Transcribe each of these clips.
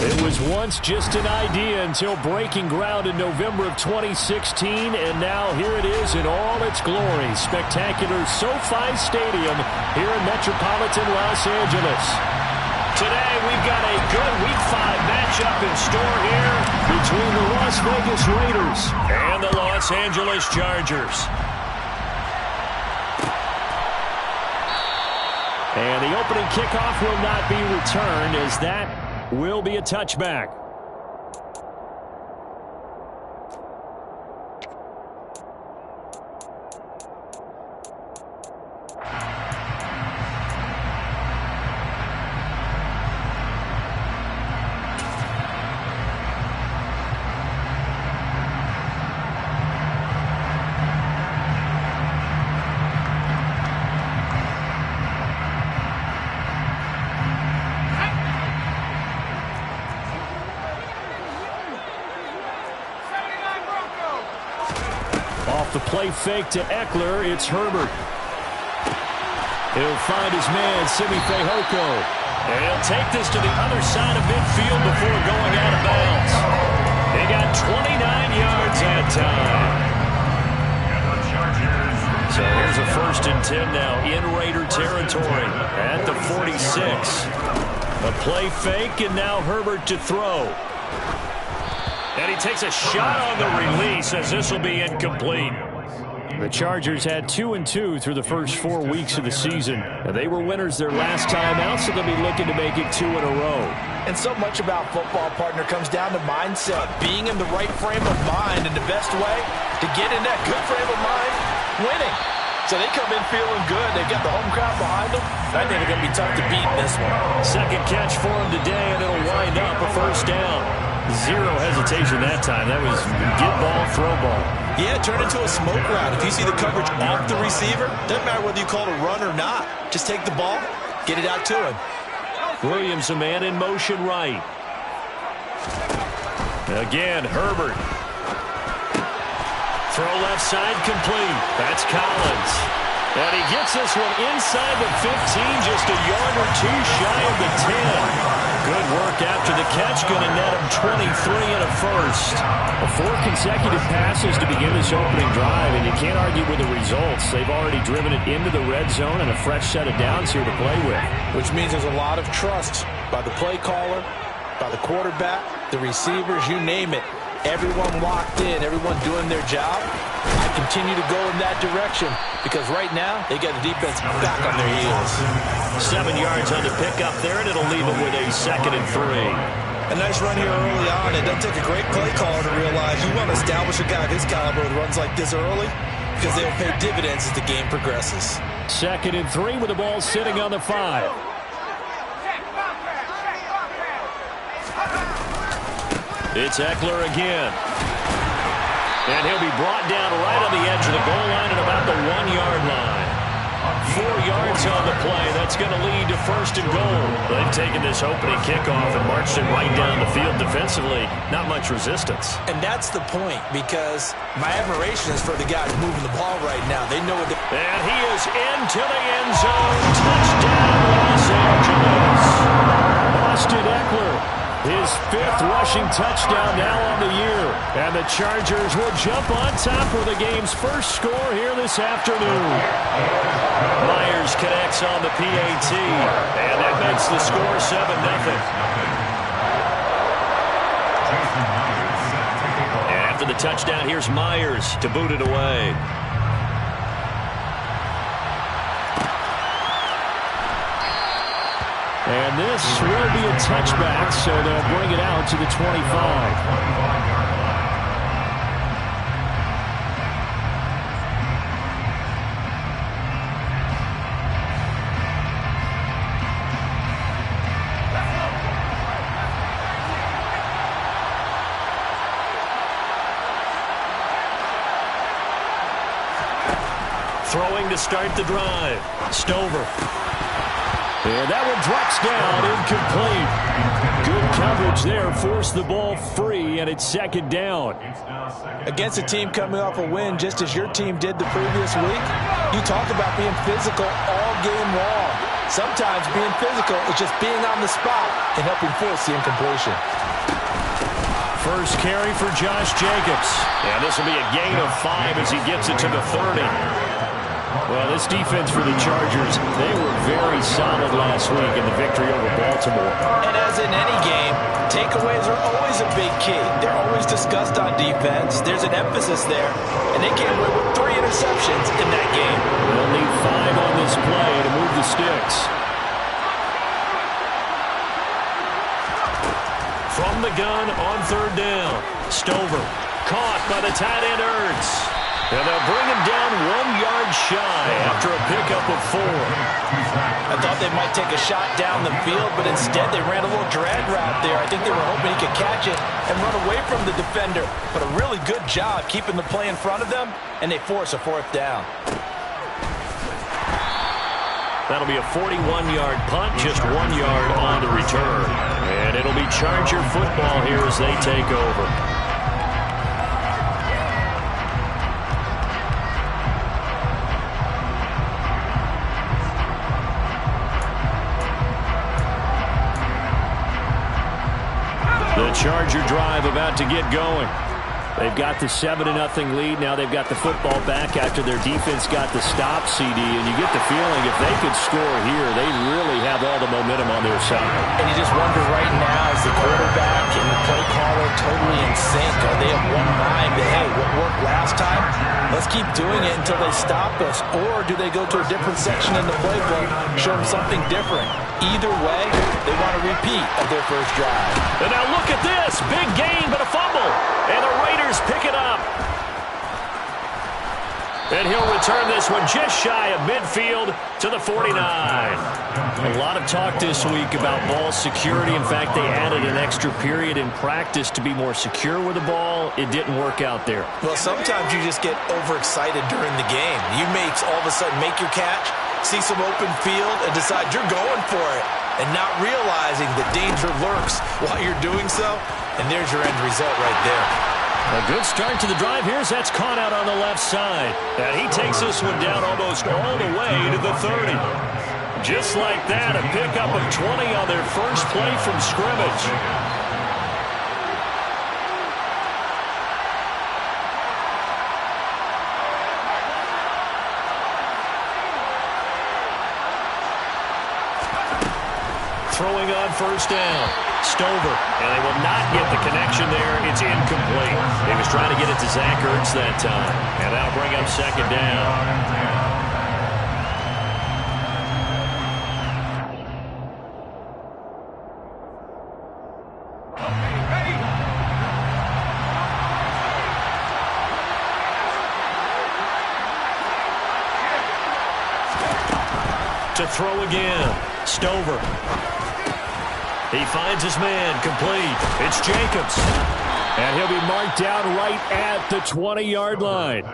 It was once just an idea until breaking ground in November of 2016, and now here it is in all its glory. Spectacular SoFi Stadium here in metropolitan Los Angeles. Today we've got a good Week 5 matchup in store here between the Las Vegas Raiders and the Los Angeles Chargers. And the opening kickoff will not be returned, as that will be a touchback. Off the play fake to Eckler, it's Herbert. He'll find his man, Simi Fehoko. And he'll take this to the other side of midfield before going out of bounds. They got 29 yards that time. So here's a 1st and 10 now in Raider territory at the 46. A play fake, and now Herbert to throw. And he takes a shot on the release, as this will be incomplete. The Chargers had 2-2 through the first 4 weeks of the season. And they were winners their last time out, so they'll be looking to make it 2 in a row. And so much about football, partner, comes down to mindset. Being in the right frame of mind, and the best way to get in that good frame of mind, winning. So they come in feeling good. They've got the home crowd behind them. I think they're going to be tough to beat in this one. Second catch for him today, and it'll wind up a 1st down. Zero hesitation that time. That was get ball, throw ball. Yeah, turn into a smoke route. If you see the coverage off the receiver, doesn't matter whether you call it a run or not. Just take the ball, get it out to him. Williams, a man in motion right. Again, Herbert. Throw left side complete. That's Collins. And he gets this one inside the 15, just a yard or two shy of the 10. Good work after the catch, going to net him 23 and a 1st. 4 consecutive passes to begin this opening drive, and you can't argue with the results. They've already driven it into the red zone and a fresh set of downs here to play with. Which means there's a lot of trust by the play caller, by the quarterback, the receivers, you name it. Everyone locked in, everyone doing their job. I continue to go in that direction because right now they got the defense back on their heels. 7 yards on the pickup there, and it'll leave it with a 2nd and 3. A nice run here early on. It doesn't take a great play caller to realize you want to establish a guy of his caliber that runs like this early because they'll pay dividends as the game progresses. 2nd and 3 with the ball sitting on the 5. It's Eckler again. And he'll be brought down right on the edge of the goal line at about the 1-yard line. 4 yards on the play. That's going to lead to 1st and goal. They've taken this opening kickoff and marched it right down the field defensively. Not much resistance. And that's the point, because my admiration is for the guys moving the ball right now. They know what they... And he is into the end zone. Touchdown, Los Angeles. Austin Eckler. His 5th rushing touchdown now on the year. And the Chargers will jump on top for the game's first score here this afternoon. Myers connects on the PAT. And that makes the score 7-0. And after the touchdown, here's Myers to boot it away. And this will be a touchback, so they'll bring it out to the 25. Throwing to start the drive. Stover. And that one drops down, incomplete. Good coverage there, forced the ball free, and it's 2nd down. Against a team coming off a win, just as your team did the previous week, you talk about being physical all game long. Sometimes being physical is just being on the spot and helping force the incompletion. First carry for Josh Jacobs. And this will be a gain of 5 as he gets it to the 30. Well, this defense for the Chargers, they were very solid last week in the victory over Baltimore. And as in any game, takeaways are always a big key. They're always discussed on defense. There's an emphasis there. And they came away with 3 interceptions in that game. They'll need 5 on this play to move the sticks. From the gun on third down. Stover caught by the tight end Ertz. And they'll bring him down 1 yard shy after a pickup of 4. I thought they might take a shot down the field, but instead they ran a little drag route there. I think they were hoping he could catch it and run away from the defender. But a really good job keeping the play in front of them, and they force a 4th down. That'll be a 41-yard punt, just 1 yard on the return. And it'll be Charger football here as they take over. The Charger drive about to get going. They've got the 7-0 lead. Now they've got the football back after their defense got the stop, CD. And you get the feeling if they could score here, they really have all the momentum on their side. And you just wonder right now, is the quarterback and the play caller totally in sync? Are they of one mind that, hey, what worked last time, let's keep doing it until they stop us? Or do they go to a different section in the playbook, show them something different? Either way, they want a repeat of their first drive. And now look at this. Big gain, but a fumble. And the Raiders pick it up. And he'll return this one just shy of midfield to the 49. A lot of talk this week about ball security. In fact, they added an extra period in practice to be more secure with the ball. It didn't work out there. Well, sometimes you just get overexcited during the game. You may all of a sudden make your catch, see some open field, and decide you're going for it, and not realizing the danger lurks while you're doing so. And there's your end result right there. A good start to the drive. Here's that's caught out on the left side. And he takes this one down almost all the way to the 30. Just like that, a pickup of 20 on their first play from scrimmage. Throwing on first down. Stover, and they will not get the connection there. It's incomplete. He was trying to get it to Zach Ertz that time, and that'll bring up second down. To throw again, Stover. He finds his man, complete. It's Jacobs. And he'll be marked down right at the 20-yard line.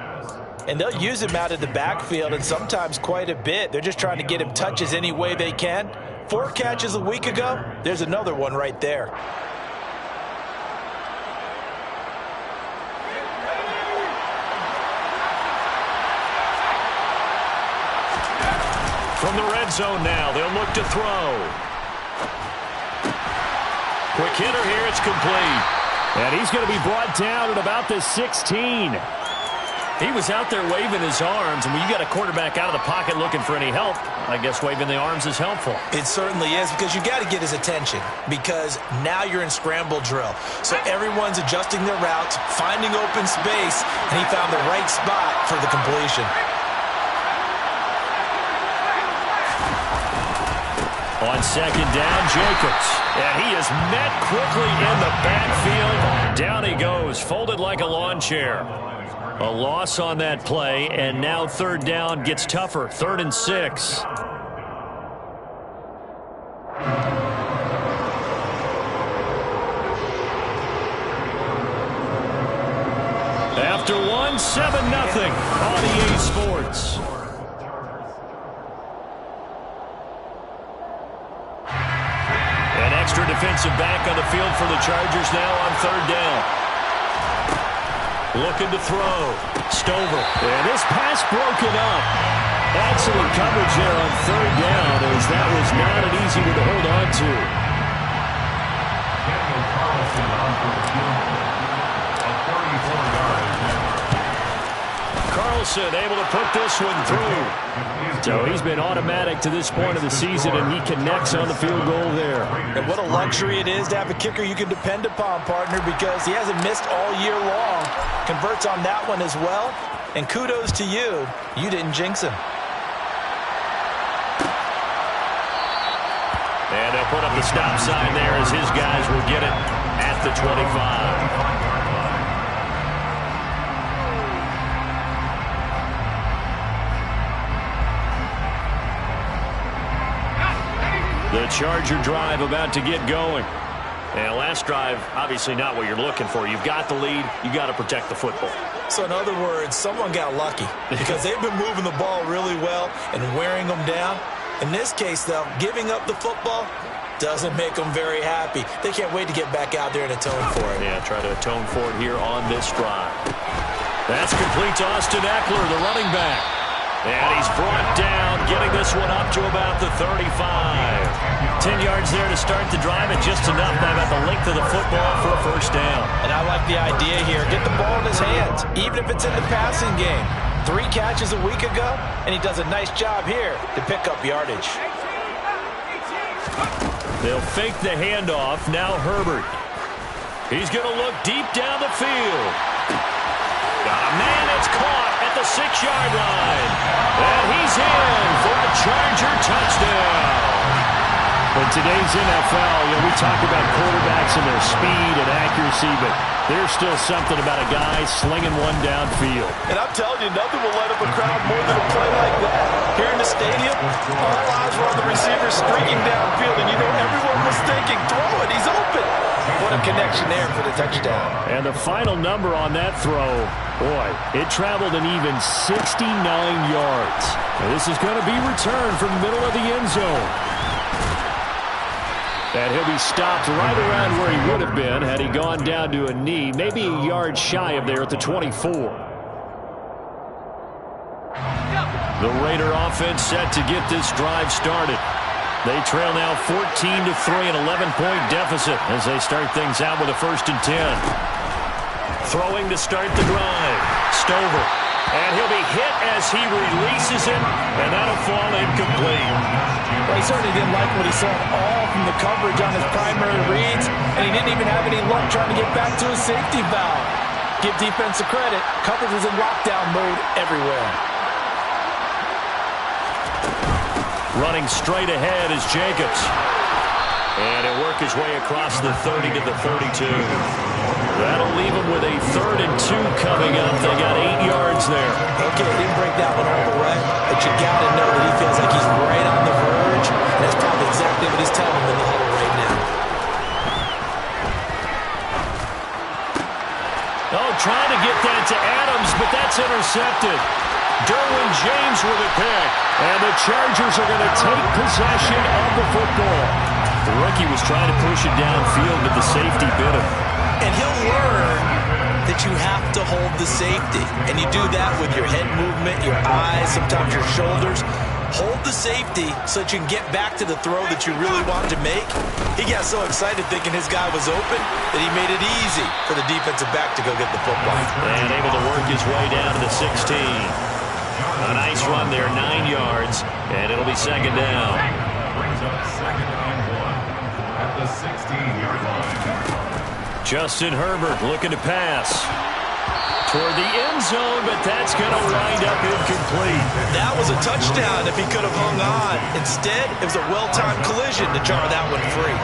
And they'll use him out of the backfield, and sometimes quite a bit. They're just trying to get him touches any way they can. 4 catches a week ago, there's another one right there. From the red zone now, they'll look to throw. Quick hitter here, it's complete. And he's going to be brought down at about the 16. He was out there waving his arms, and when you got a quarterback out of the pocket looking for any help, I guess waving the arms is helpful. It certainly is, because you got to get his attention, because now you're in scramble drill. So everyone's adjusting their routes, finding open space, and he found the right spot for the completion. On second down, Jacobs. And he is met quickly in the backfield. Down he goes, folded like a lawn chair. A loss on that play, and now third down gets tougher. 3rd and 6. After one, 7-0 on EA Sports. Extra defensive back on the field for the Chargers now on 3rd down. Looking to throw. Stover. And this pass broken up. Excellent coverage there on third down, as that was not an easy one to hold on to. Carlson able to put this one through. So he's been automatic to this point of the season, and he connects on the field goal there. And what a luxury it is to have a kicker you can depend upon, partner, because he hasn't missed all year long. Converts on that one as well. And kudos to you. You didn't jinx him. And they'll put up the stop sign there as his guys will get it at the 25. The Charger drive about to get going. And last drive, obviously not what you're looking for. You've got the lead. You got to protect the football. So in other words, someone got lucky because they've been moving the ball really well and wearing them down. In this case, though, giving up the football doesn't make them very happy. They can't wait to get back out there and atone for it. Yeah, try to atone for it here on this drive. That's complete to Austin Eckler, the running back. And he's brought down, getting this one up to about the 35. 10 yards there to start the drive, and just enough by about the length of the football for a first down. And I like the idea here. Get the ball in his hands, even if it's in the passing game. 3 catches a week ago, and he does a nice job here to pick up yardage. They'll fake the handoff. Now Herbert. He's going to look deep down the field. Got a man that's caught at the 6-yard line. And he's in for a Charger touchdown. In today's NFL, we talk about quarterbacks and their speed and accuracy, but there's still something about a guy slinging one downfield. And I'm telling you, nothing will light up a crowd more than a play like that. Here in the stadium, all eyes were on the receiver streaking downfield, and everyone was thinking, throw it, he's open. What a connection there for the touchdown. And the final number on that throw, boy, it traveled an even 69 yards. And this is going to be returned from the middle of the end zone. And he'll be stopped right around where he would have been had he gone down to a knee, maybe a yard shy of there at the 24. The Raider offense set to get this drive started. They trail now 14-3, an 11-point deficit as they start things out with a 1st and 10. Throwing to start the drive. Stover. And he'll be hit as he releases it, and that'll fall incomplete. Well, he certainly didn't like what he saw all from the coverage on his primary reads, and he didn't even have any luck trying to get back to his safety valve. Give defensive credit. Coverage was in lockdown mode everywhere. Running straight ahead is Jacobs. And he'll work his way across the 30 to the 32. That'll leave him with a 3rd and 2 coming up. They got 8 yards there. Okay, he didn't break that one all the way, but you got to know that he feels like he's right on the verge, and that's probably exactly what he's telling them in the huddle right now. Oh, trying to get that to Adams, but that's intercepted. Derwin James with a pick, and the Chargers are going to take possession of the football. The rookie was trying to push it downfield, but the safety bit him. And he'll learn that you have to hold the safety. And you do that with your head movement, your eyes, sometimes your shoulders. Hold the safety so that you can get back to the throw that you really want to make. He got so excited thinking his guy was open that he made it easy for the defensive back to go get the football. And able to work his way down to the 16. A nice run there, 9 yards, and it'll be 2nd down. Brings up 2nd and 1 at the 16-yard line. Justin Herbert looking to pass toward the end zone, but that's going to wind up incomplete. That was a touchdown if he could have hung on. Instead, it was a well-timed collision to jar that one free.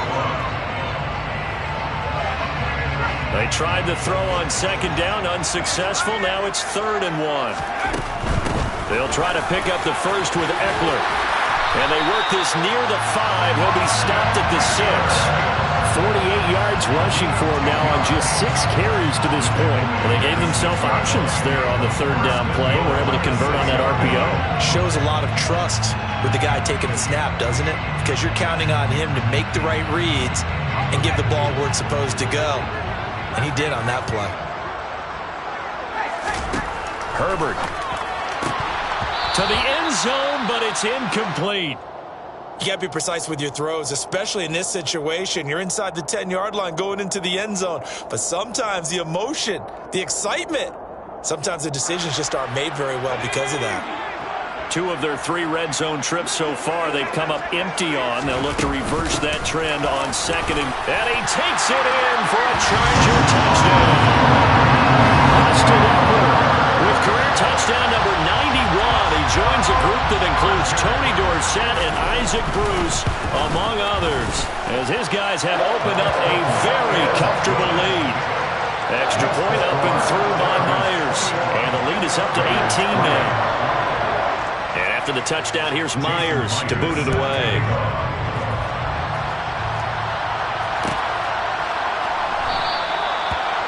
They tried the throw on 2nd down, unsuccessful. Now it's 3rd and 1. They'll try to pick up the first with Eckler. And they work this near the 5. He'll be stopped at the 6. 48 yards rushing for him now on just 6 carries to this point. And they gave themselves options there on the 3rd down play. We're able to convert on that RPO. Shows a lot of trust with the guy taking the snap, doesn't it? Because you're counting on him to make the right reads and give the ball where it's supposed to go. And he did on that play. Herbert. To the end zone, but it's incomplete. You got to be precise with your throws, especially in this situation. You're inside the 10-yard line going into the end zone. But sometimes the emotion, the excitement, sometimes the decisions just aren't made very well because of that. 2 of their 3 red zone trips so far, they've come up empty on. They'll look to reverse that trend on second. And he takes it in for a Charger touchdown. Austin Eckler with career touchdown number 91. He joins a group that includes Tony Dorsett and Isaac Bruce, among others, as his guys have opened up a very comfortable lead. Extra point up and through by Myers. And the lead is up to 18 now. And after the touchdown, here's Myers to boot it away.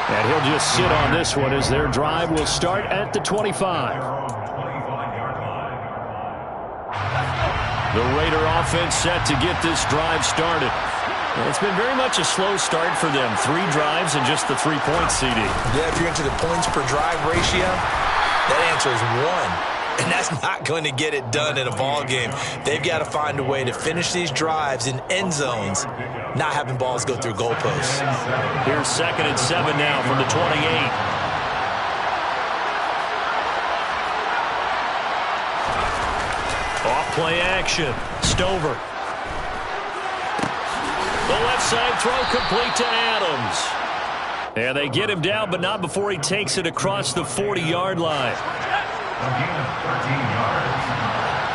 And he'll just sit on this one as their drive will start at the 25. The Raider offense set to get this drive started. It's been very much a slow start for them. 3 drives and just the 3 points, CD. Yeah, if you're into the points per drive ratio, that answer is 1. And that's not going to get it done in a ball game. They've got to find a way to finish these drives in end zones, not having balls go through goalposts. Here's 2nd and 7 now from the 28. Off play action. Stover. The left side throw complete to Adams. And they get him down, but not before he takes it across the 40-yard line. A gain of 13 yards.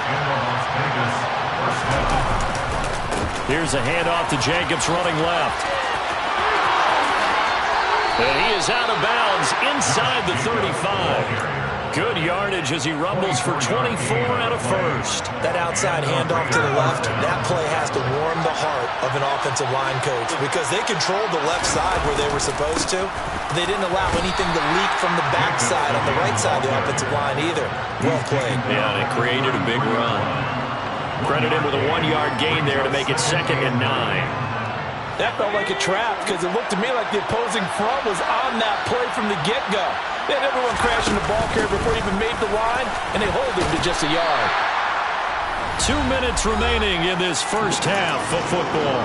And the Las Vegas first down. Here's a handoff to Jacobs running left. And he is out of bounds inside the 35. Good yardage as he rumbles for 24 and a first. That outside handoff to the left, that play has to warm the heart of an offensive line coach because they controlled the left side where they were supposed to. They didn't allow anything to leak from the backside on the right side of the offensive line either. Well played. Yeah, and it created a big run. Credit him with a 1-yard gain there to make it 2nd and 9. That felt like a trap because it looked to me like the opposing front was on that play from the get-go. They had everyone crashing the ball carrier before he even made the line, and they hold him to just a yard. 2 minutes remaining in this first half of football.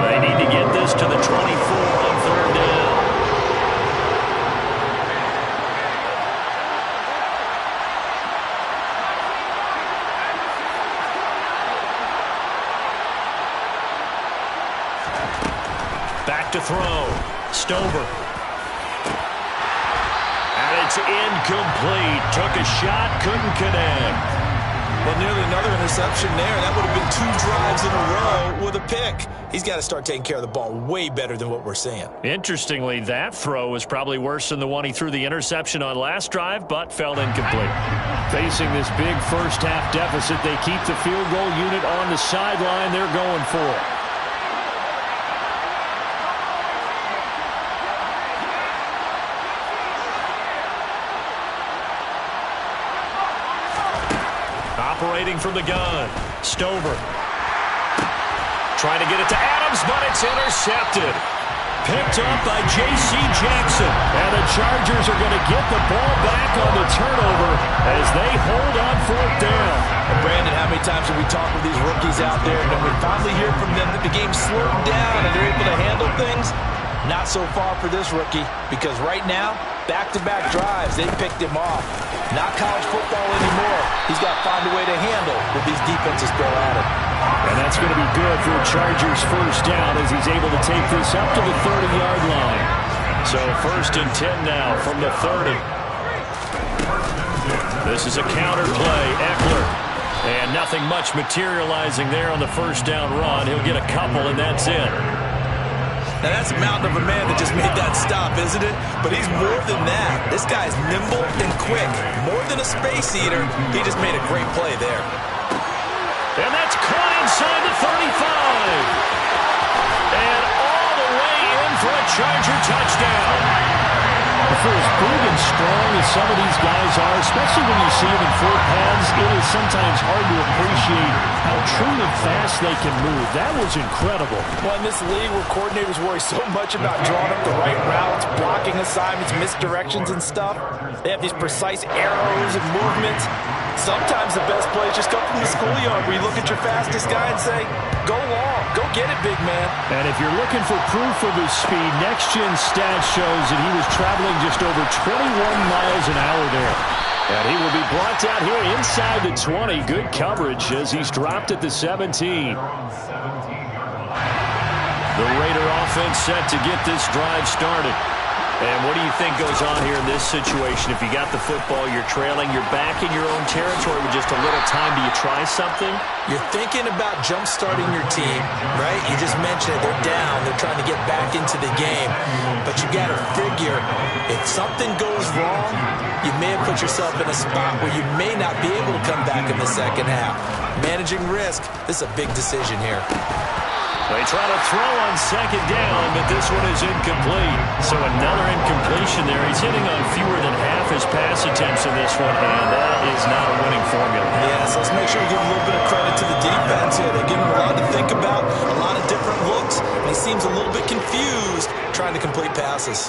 They need to get this to the 24 on 3rd down. Back to throw. Stover. And it's incomplete. Took a shot, couldn't connect. Well, nearly another interception there. That would have been 2 drives in a row with a pick. He's got to start taking care of the ball way better than what we're seeing. Interestingly, that throw was probably worse than the one he threw the interception on last drive, but fell incomplete. Facing this big first-half deficit, they keep the field goal unit on the sideline. They're going for it. Operating from the gun. Stover. Trying to get it to Adams, but it's intercepted. Picked up by J.C. Jackson. And the Chargers are going to get the ball back on the turnover as they hold on 4th down. And Brandon, how many times have we talked with these rookies out there, and then we finally hear from them that the game's slowed down and they're able to handle things? Not so far for this rookie, because right now, back-to-back drives, they picked him off. Not college football anymore. He's got to find a way to handle with these defenses throw at him. And that's going to be good for a Chargers first down as he's able to take this up to the 30-yard line. So 1st and 10 now from the 30. This is a counter play. Eckler. And nothing much materializing there on the first down run. He'll get a couple, and that's it. Now, that's a mountain of a man that just made that stop, isn't it? But he's more than that. This guy's nimble and quick. More than a space eater, he just made a great play there. And that's caught inside the 35. And all the way in for a Charger touchdown. For as big and strong as some of these guys are, especially when you see them in full pads, it is sometimes hard to appreciate how truly fast they can move. That was incredible. Well, in this league where coordinators worry so much about drawing up the right routes, blocking assignments, misdirections and stuff, they have these precise arrows and movements. Sometimes the best plays just come from the schoolyard where you look at your fastest guy and say, go long, go get it, big man. And if you're looking for proof of his speed, Next Gen Stats shows that he was traveling just over 21 miles an hour there. And he will be blocked out here inside the 20. Good coverage as he's dropped at the 17. The Raider offense set to get this drive started. And what do you think goes on here in this situation? If you got the football, you're trailing, you're back in your own territory with just a little time. Do you try something? You're thinking about jump-starting your team, right? You just mentioned it. They're down. They're trying to get back into the game. But you got to figure, if something goes wrong, you may have put yourself in a spot where you may not be able to come back in the second half. Managing risk, this is a big decision here. They try to throw on second down, but this one is incomplete. So another incompletion there. He's hitting on fewer than half his pass attempts in this one, and that is not a winning formula. Yeah, so let's make sure we give a little bit of credit to the defense here. They give him a lot to think about, a lot of different looks, and he seems a little bit confused trying to complete passes.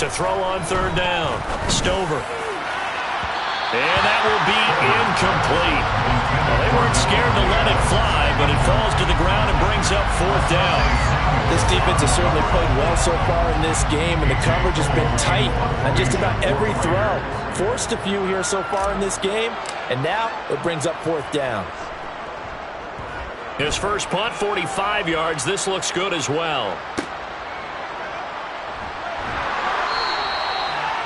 To throw on third down, Stover. And that will be incomplete. Well, they weren't scared to let it fly, but it falls to the ground and brings up fourth down. This defense has certainly played well so far in this game, and the coverage has been tight on just about every throw. Forced a few here so far in this game, and now it brings up fourth down. His first punt, 45 yards. This looks good as well.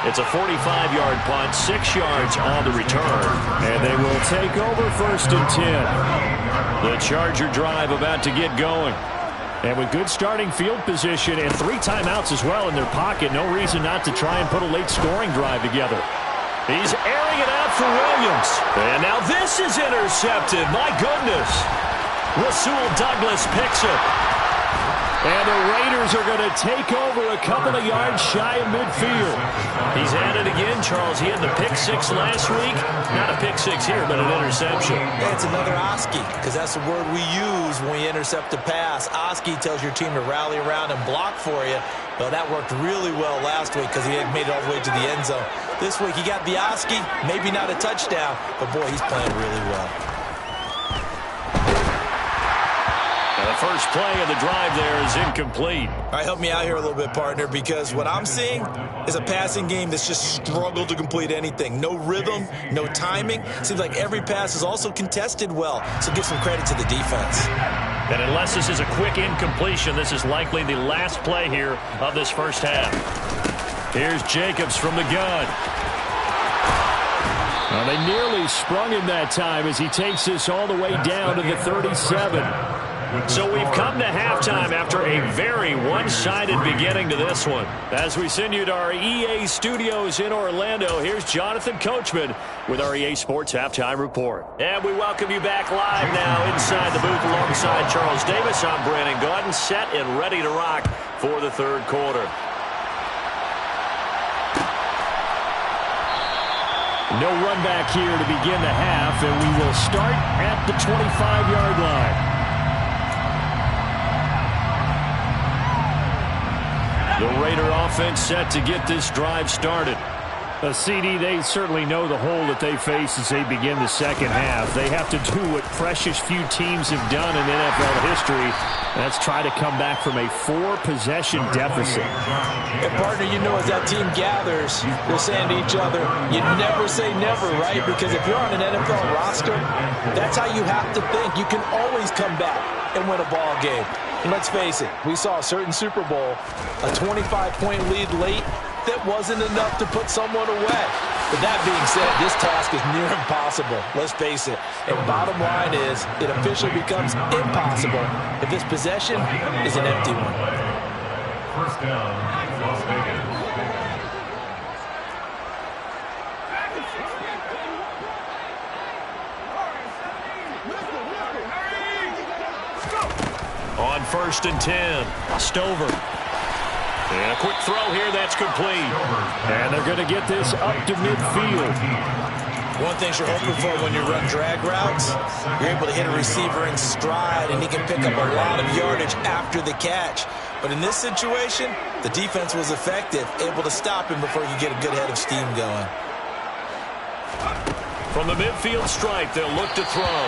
It's a 45-yard punt, 6 yards on the return. And they will take over first and 10. The Charger drive about to get going. And with good starting field position and 3 timeouts as well in their pocket, no reason not to try and put a late scoring drive together. He's airing it out for Williams. And now this is intercepted. My goodness. Rasul Douglas picks it. And the Raiders are going to take over a couple of yards shy of midfield. He's at it again, Charles. He had the pick six last week. Not a pick six here, but an interception. Yeah, it's another Oski, because that's the word we use when we intercept a pass. Oski tells your team to rally around and block for you. Well, that worked really well last week because he had made it all the way to the end zone. This week he got the Oski, maybe not a touchdown, but boy, he's playing really well. The first play of the drive there is incomplete. All right, help me out here a little bit, partner, because what I'm seeing is a passing game that's just struggled to complete anything. No rhythm, no timing. Seems like every pass is also contested well, so give some credit to the defense. And unless this is a quick incompletion, this is likely the last play here of this first half. Here's Jacobs from the gun. Well, they nearly sprung him that time as he takes this all the way down to the 37. So we've come to halftime after a very one-sided beginning to this one. As we send you to our EA studios in Orlando, here's Jonathan Coachman with our EA Sports Halftime Report. And we welcome you back live now inside the booth alongside Charles Davis. I'm Brandon Gaudin, set and ready to rock for the third quarter. No run back here to begin the half, and we will start at the 25-yard line. The Raider offense set to get this drive started. CD, they certainly know the hole that they face as they begin the second half. They have to do what precious few teams have done in NFL history. That's try to come back from a 4-possession deficit. And partner, you know, as that team gathers, they're saying to each other, you never say never, right? Because if you're on an NFL roster, that's how you have to think. You can always come back and win a ball game. And let's face it, we saw a certain Super Bowl, a 25-point lead late, that wasn't enough to put someone away. But that being said, this task is near impossible. Let's face it. And bottom line is, it officially becomes impossible if this possession is an empty one. First down, Las Vegas. On 1st and 10, Stover. And a quick throw here, that's complete. And they're going to get this up to midfield. One thing you're hoping for when you run drag routes, you're able to hit a receiver in stride, and he can pick up a lot of yardage after the catch. But in this situation, the defense was effective, able to stop him before he could get a good head of steam going. From the midfield stripe, they'll look to throw.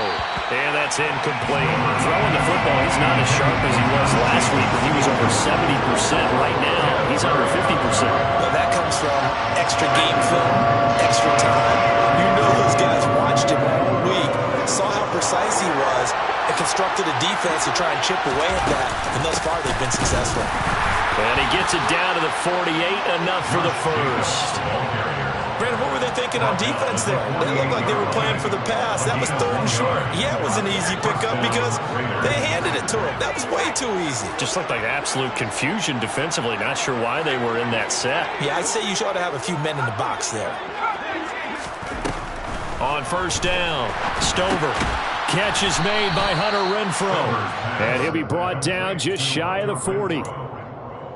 And that's incomplete. Throwing the football, he's not as sharp as he was last week, but he was over 70% right now. He's under 50%. Well, that comes from extra game film, extra time. You know those guys watched him all week, saw how precise he was, and constructed a defense to try and chip away at that. And thus far, they've been successful. And he gets it down to the 48, enough for the first. Brandon, what were they thinking on defense there? They looked like they were playing for the pass. That was 3rd and short. Yeah, it was an easy pickup because they handed it to him. That was way too easy. Just looked like absolute confusion defensively. Not sure why they were in that set. Yeah, I'd say you ought to have a few men in the box there. On 1st down, Stover. Catch is made by Hunter Renfrow. And he'll be brought down just shy of the 40.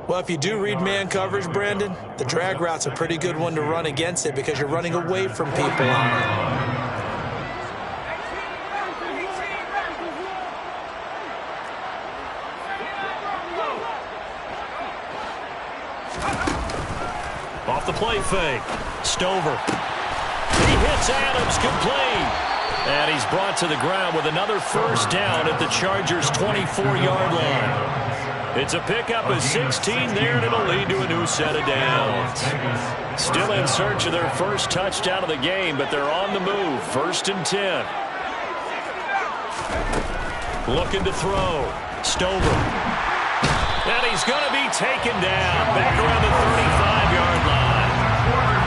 Well, if you do read man coverage, Brandon, the drag route's a pretty good one to run against it because you're running away from people on it. Off the play fake, Stover. He hits Adams, complete. And he's brought to the ground with another 1st down at the Chargers' 24-yard line. It's a pickup of 16 there, and it'll lead to a new set of downs. Still in search of their first touchdown of the game, but they're on the move. 1st and 10. Looking to throw. Stover. And he's going to be taken down back around the 35-yard line.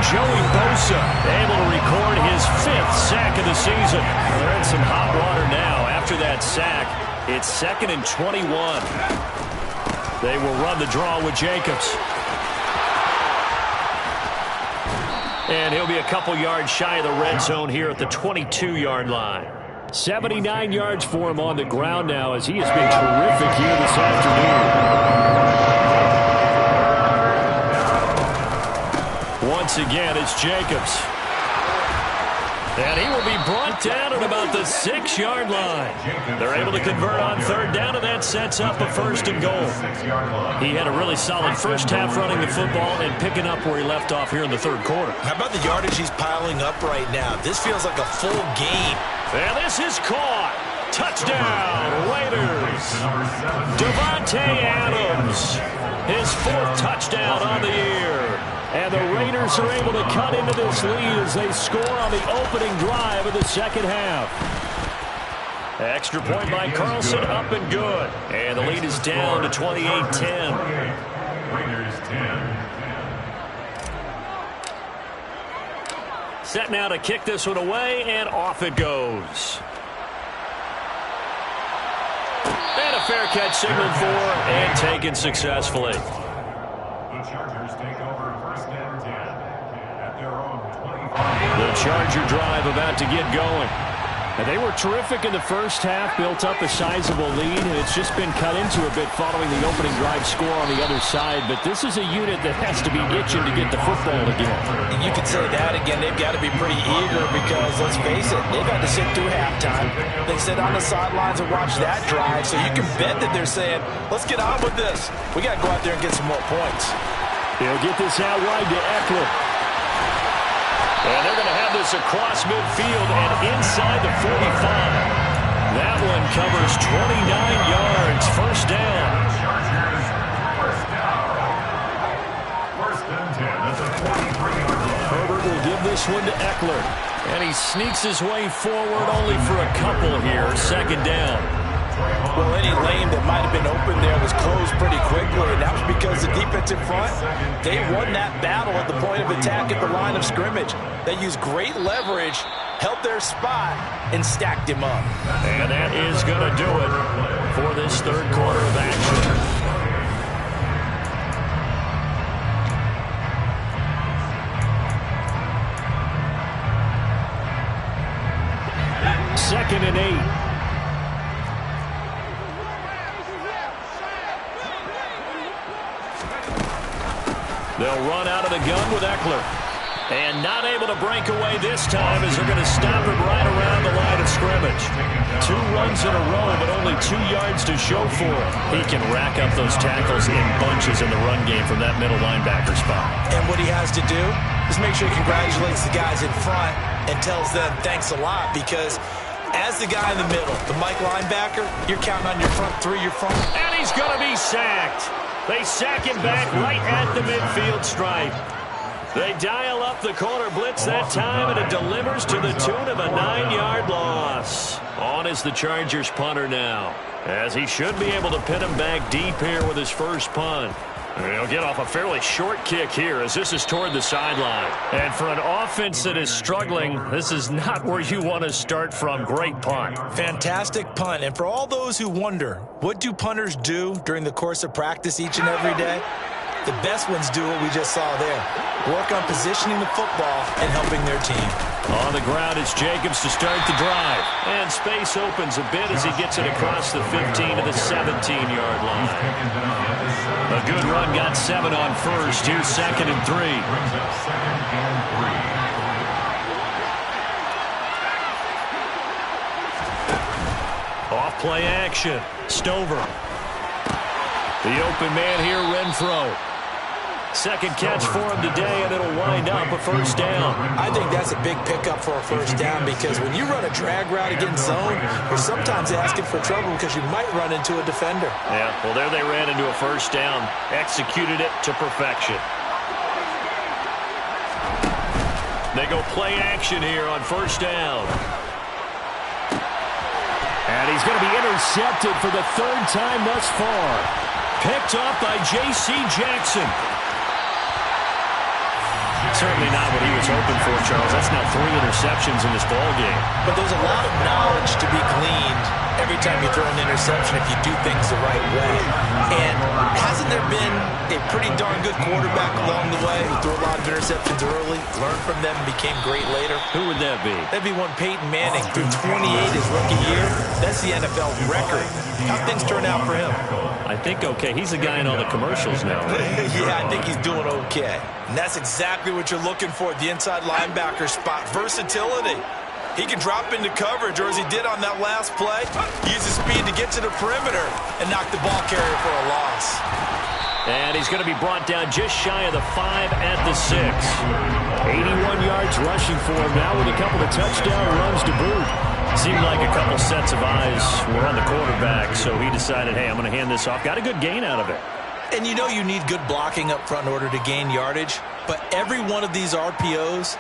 Joey Bosa able to record his 5th sack of the season. They're in some hot water now. After that sack, it's 2nd and 21. They will run the draw with Jacobs. And he'll be a couple yards shy of the red zone here at the 22-yard line. 79 yards for him on the ground now as he has been terrific here this afternoon. Once again, it's Jacobs. And he will be brought down at about the 6-yard line. They're able to convert on 3rd down, and that sets up a 1st and goal. He had a really solid first half running the football and picking up where he left off here in the 3rd quarter. How about the yardage he's piling up right now? This feels like a full game. And this is caught. Touchdown, Raiders. Devontae Adams, his 4th touchdown on the year. And the Raiders are able to cut into this lead as they score on the opening drive of the 2nd half. Extra point by Carlson, up and good. And the lead is down to 28-10. Raiders 10. Set now to kick this one away, and off it goes. And a fair catch signaled for and taken successfully. The Chargers take over 1st and 10 at their own 25. The Charger drive about to get going. And they were terrific in the first half, built up a sizable lead, and it's just been cut into a bit following the opening drive score on the other side. But this is a unit that has to be itching to get the football again. And you could say that again. They've got to be pretty eager because, let's face it, they've had to sit through halftime. They sit on the sidelines and watch that drive, so you can bet that they're saying, let's get on with this. We got to go out there and get some more points. They'll get this out wide to Eckler. And they're going to have this across midfield and inside the 45. That one covers 29 yards. 1st down. Chargers, 1st down. 1st and 10 at the 43-yard line. Herbert will give this one to Eckler. And he sneaks his way forward only for a couple here. 2nd down. Well, any lane that might have been open there was closed pretty quickly, and that was because the defensive front, they won that battle at the point of attack at the line of scrimmage. They used great leverage, held their spot, and stacked him up. And that is going to do it for this 3rd quarter of action. Second and 8. They'll run out of the gun with Eckler. And not able to break away this time as they're going to stop him right around the line of scrimmage. 2 runs in a row, but only 2 yards to show for it. He can rack up those tackles in bunches in the run game from that middle linebacker spot. And what he has to do is make sure he congratulates the guys in front and tells them thanks a lot, because as the guy in the middle, the Mike linebacker, you're counting on your front 3, your front. And he's going to be sacked. They sack him back right at the midfield stripe. They dial up the corner blitz that time, and it delivers to the tune of a 9-yard loss. On is the Chargers punter now, as he should be able to pin him back deep here with his first punt. And he'll get off a fairly short kick here as this is toward the sideline. And for an offense that is struggling, this is not where you want to start from. Great punt. Fantastic punt. And for all those who wonder, what do punters do during the course of practice each and every day? The best ones do what we just saw there. Work on positioning the football and helping their team. On the ground, it's Jacobs to start the drive. And space opens a bit as he gets it across the 15 to the 17-yard line. A good run got 7 on first. Here's 2nd and 3. Off play action. Stover. The open man here, Renfro. Second catch for him today, and it'll wind up a first down. I think that's a big pickup for a first down, because when you run a drag route against zone, you're sometimes asking for trouble because you might run into a defender. Yeah, well, there they ran into a first down. Executed it to perfection. They go play action here on first down. And he's going to be intercepted for the 3rd time thus far. Picked up by J.C. Jackson. Certainly not what he was hoping for, Charles. That's now 3 interceptions in this ballgame. But there's a lot of knowledge to be gleaned every time you throw an interception if you do things the right way. And hasn't there been a pretty darn good quarterback along the way who threw a lot of interceptions early, learned from them, and became great later? Who would that be? That'd be one Peyton Manning. Threw 28 his rookie year. That's the NFL record. How things turn out for him? I think okay. He's the guy in all the commercials now. Yeah, I think he's doing okay. And that's exactly what you're looking for at the inside linebacker spot. Versatility. He can drop into coverage, or as he did on that last play, use his speed to get to the perimeter and knock the ball carrier for a loss. And he's going to be brought down just shy of the 5 at the 6. 81 yards rushing for him now with a couple of touchdown runs to boot. Seemed like a couple sets of eyes were on the quarterback, so he decided, hey, I'm going to hand this off. Got a good gain out of it. And you know you need good blocking up front in order to gain yardage, but every one of these RPOs,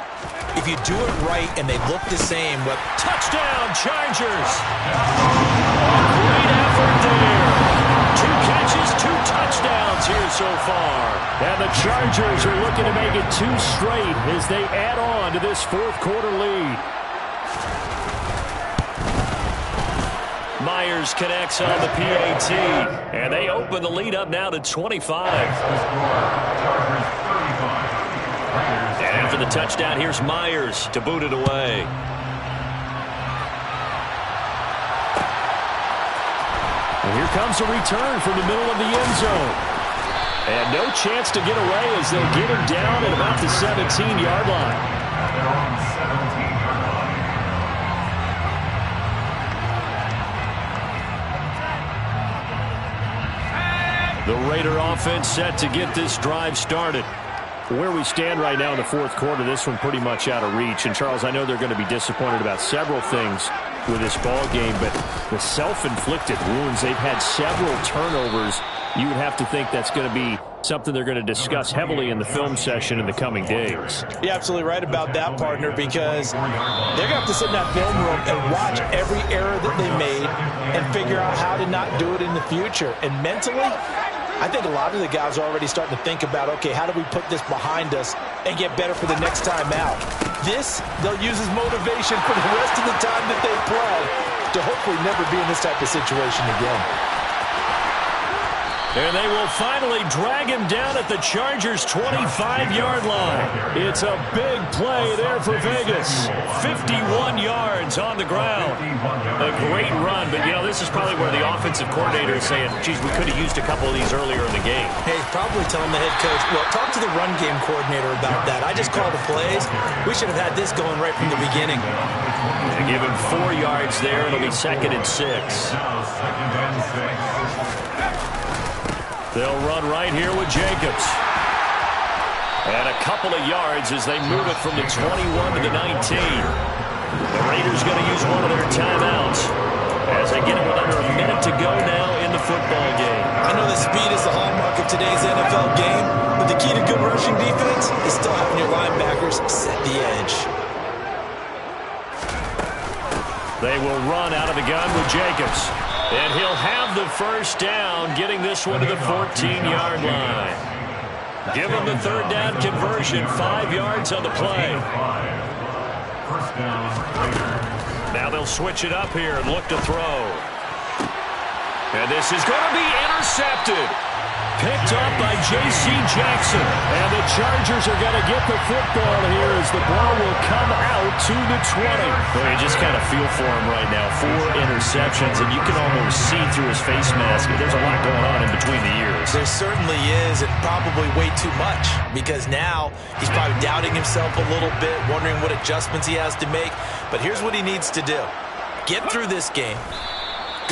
if you do it right and they look the same, but touchdown, Chargers! Great effort there. 2 catches, 2 touchdowns here so far. And the Chargers are looking to make it 2 straight as they add on to this 4th quarter lead. Myers connects on the PAT, and they open the lead up now to 25. And after the touchdown, here's Myers to boot it away. And here comes a return from the middle of the end zone. And no chance to get away as they'll get him down at about the 17-yard line. The Raider offense set to get this drive started. Where we stand right now in the 4th quarter, this one pretty much out of reach. And, Charles, I know they're going to be disappointed about several things with this ball game, but the self-inflicted wounds, they've had several turnovers. You would have to think that's going to be something they're going to discuss heavily in the film session in the coming days. You're absolutely right about that, partner, because they're going to have to sit in that film room and watch every error that they made and figure out how to not do it in the future. And mentally, I think a lot of the guys are already starting to think about, okay, how do we put this behind us and get better for the next time out? This, they'll use as motivation for the rest of the time that they play to hopefully never be in this type of situation again. And they will finally drag him down at the Chargers' 25-yard line. It's a big play there for Vegas. 51 yards on the ground. A great run, but, you know, this is probably where the offensive coordinator is saying, geez, we could have used a couple of these earlier in the game. Hey, probably telling the head coach, well, talk to the run game coordinator about that. I just called the plays. We should have had this going right from the beginning. They give him 4 yards there. It'll be 2nd and 6. They'll run right here with Jacobs. And a couple of yards as they move it from the 21 to the 19. The Raiders going to use one of their timeouts as they get it with under a minute to go now in the football game. I know that speed is the hallmark of today's NFL game, but the key to good rushing defense is still having your linebackers set the edge. They will run out of the gun with Jacobs. And he'll have the first down, getting this one to the 14-yard line. Give him the third down conversion, 5 yards on the play. Now they'll switch it up here and look to throw. And this is going to be intercepted. Picked up by J.C. Jackson. And the Chargers are going to get the football here as the ball will come out to the 20. Well, you just kind of feel for him right now. 4 interceptions, and you can almost see through his face mask. There's a lot going on in between the ears. There certainly is, and probably way too much, because now he's probably doubting himself a little bit, wondering what adjustments he has to make. But here's what he needs to do. Get through this game.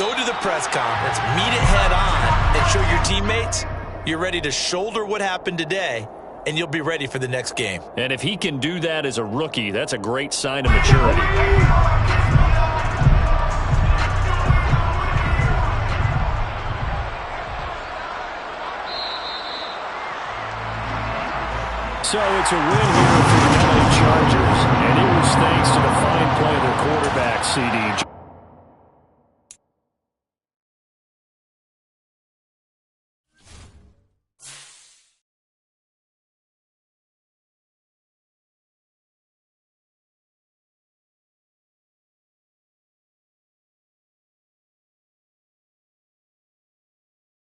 Go to the press conference, meet it head on, and show your teammates you're ready to shoulder what happened today, and you'll be ready for the next game. And if he can do that as a rookie, that's a great sign of maturity. So it's a win here for the LA Chargers.